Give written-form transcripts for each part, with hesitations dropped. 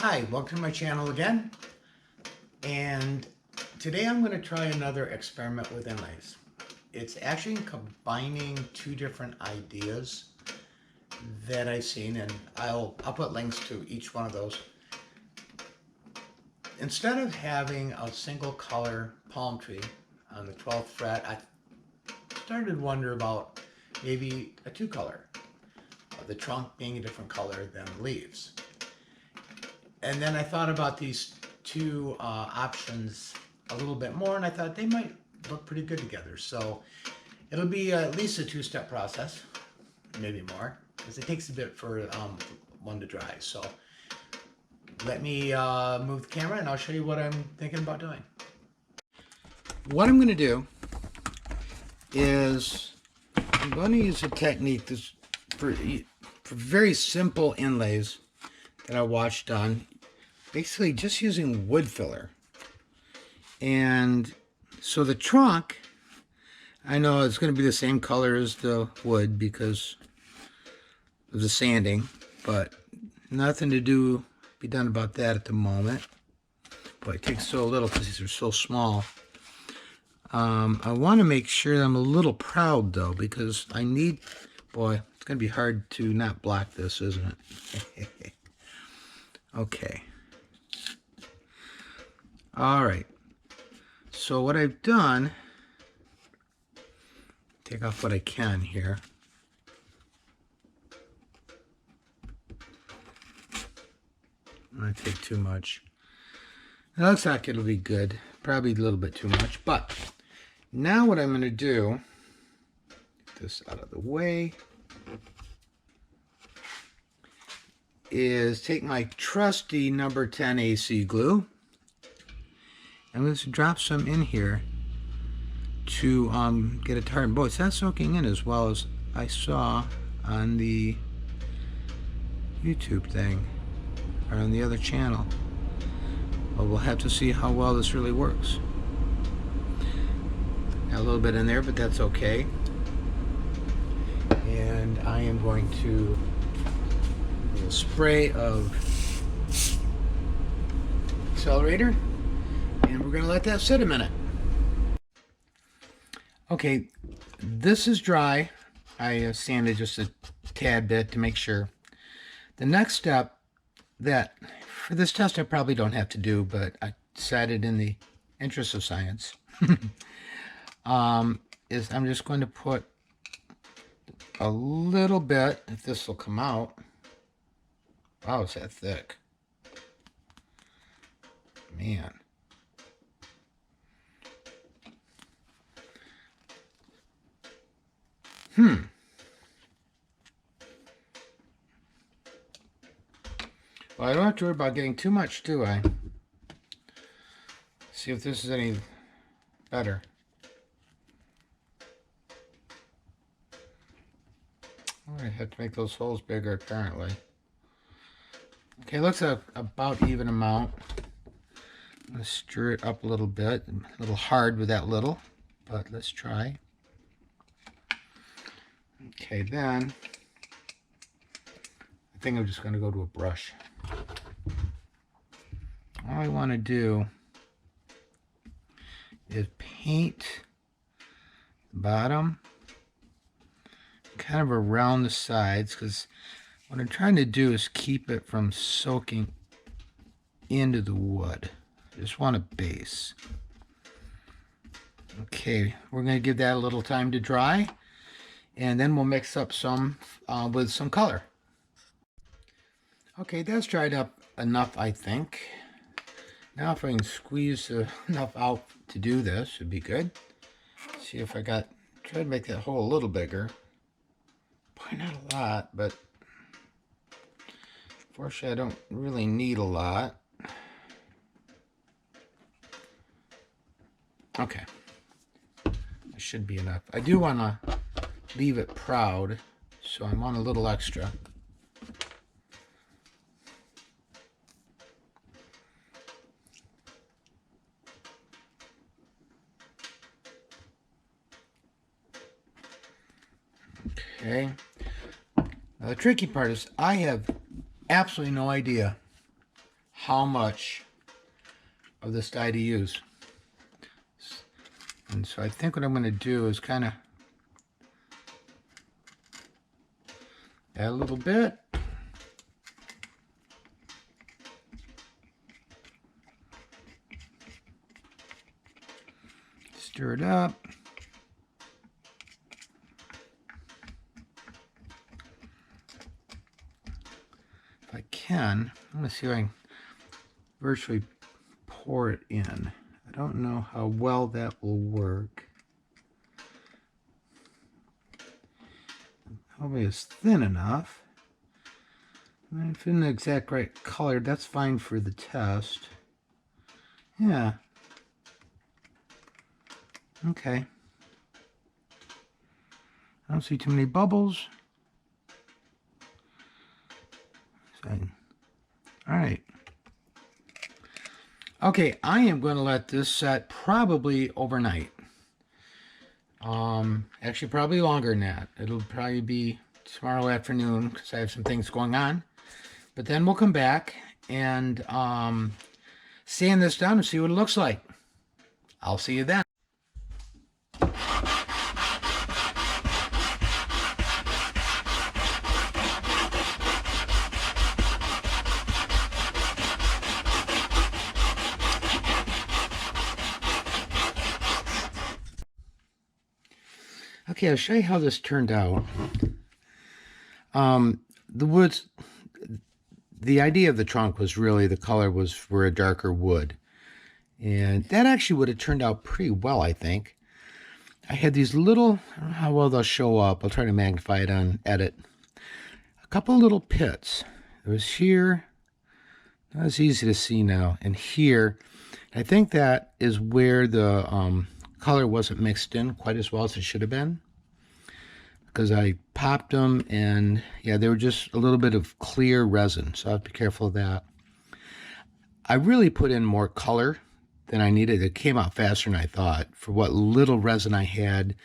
Hi, welcome to my channel again. And today I'm going to try another experiment with inlays. It's actually combining two different ideas that I've seen, and I'll put links to each one of those. Instead of having a single color palm tree on the 12th fret, I started to wonder about maybe a two color, the trunk being a different color than the leaves. And then I thought about these two options a little bit more, and I thought they might look pretty good together. So it'll be at least a two-step process, maybe more, because it takes a bit for one to dry. So let me move the camera and I'll show you what I'm thinking about doing. What I'm going to do is I'm going to use a technique that's for very simple inlays that I watched on, basically just using wood filler. And so the trunk, I know it's going to be the same color as the wood because of the sanding, but nothing to be done about that at the moment. But it takes so little because these are so small. I want to make sure I'm a little proud though, because I need, boy, it's going to be hard to not block this, isn't it? Okay. All right. So what I've done, take off what I can here. I'm going to take too much. It looks like it'll be good. Probably a little bit too much. But now what I'm going to do, get this out of the way, is take my trusty number 10 AC glue. I'm going to drop some in here to get it hard. Boy, it's not soaking in as well as I saw on the YouTube thing, or on the other channel. But we'll have to see how well this really works. Got a little bit in there, but that's okay. And I am going to do a spray of accelerator, and we're going to let that sit a minute. Okay, this is dry. I sanded just a tad bit to make sure. The next step that for this test I probably don't have to do, but I decided in the interest of science, is I'm just going to put a little bit, if this will come out. Wow, it's that thick. Man. Well, I don't have to worry about getting too much, do I? See if this is any better. I have to make those holes bigger, apparently. Okay, looks like about even amount. I'm going to stir it up a little bit. A little hard with that little, but let's try. Okay, then I think I'm just going to go to a brush. All I want to do is paint the bottom, kind of around the sides, because what I'm trying to do is keep it from soaking into the wood. I just want a base. Okay, we're going to give that a little time to dry, and then we'll mix up some with some color. Okay, that's dried up enough, I think. Now if I can squeeze enough out to do this, it'd be good. See if I try to make that hole a little bigger. Probably not a lot, but fortunately I don't really need a lot. Okay, that should be enough. I do want to leave it proud, so I want a little extra. Okay. Now the tricky part is I have absolutely no idea how much of this dye to use. And so I think what I'm going to do is kind of add a little bit. Stir it up. If I can, I'm going to see if I can virtually pour it in. I don't know how well that will work. Hopefully it's thin enough. If it's in the exact right color, that's fine for the test. Yeah. Okay. I don't see too many bubbles. All right. Okay, I am going to let this set probably overnight. Actually, probably longer than that. It'll probably be tomorrow afternoon because I have some things going on. But then we'll come back and sand this down and see what it looks like. I'll see you then. Okay, I'll show you how this turned out. The woods, the idea of the trunk was really the color was for a darker wood. And that actually would have turned out pretty well, I think. I had these little, I don't know how well they'll show up. I'll try to magnify it on edit. A couple little pits. It was here, not as easy to see now, and here. I think that is where the color wasn't mixed in quite as well as it should have been, because I popped them and yeah, they were just a little bit of clear resin, so I have to be careful of that. I really put in more color than I needed. It came out faster than I thought. For what little resin I had,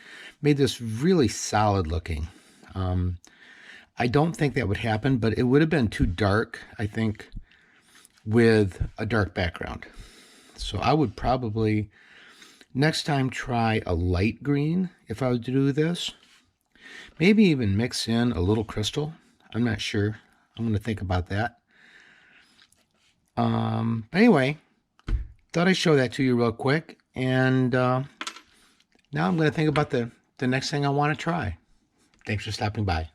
made this really solid looking. I don't think that would happen, but it would have been too dark, I think, with a dark background. So I would probably next time try a light green if I were to do this. Maybe even mix in a little crystal. I'm not sure. I'm going to think about that. But anyway, thought I'd show that to you real quick. And now I'm going to think about the next thing I want to try. Thanks for stopping by.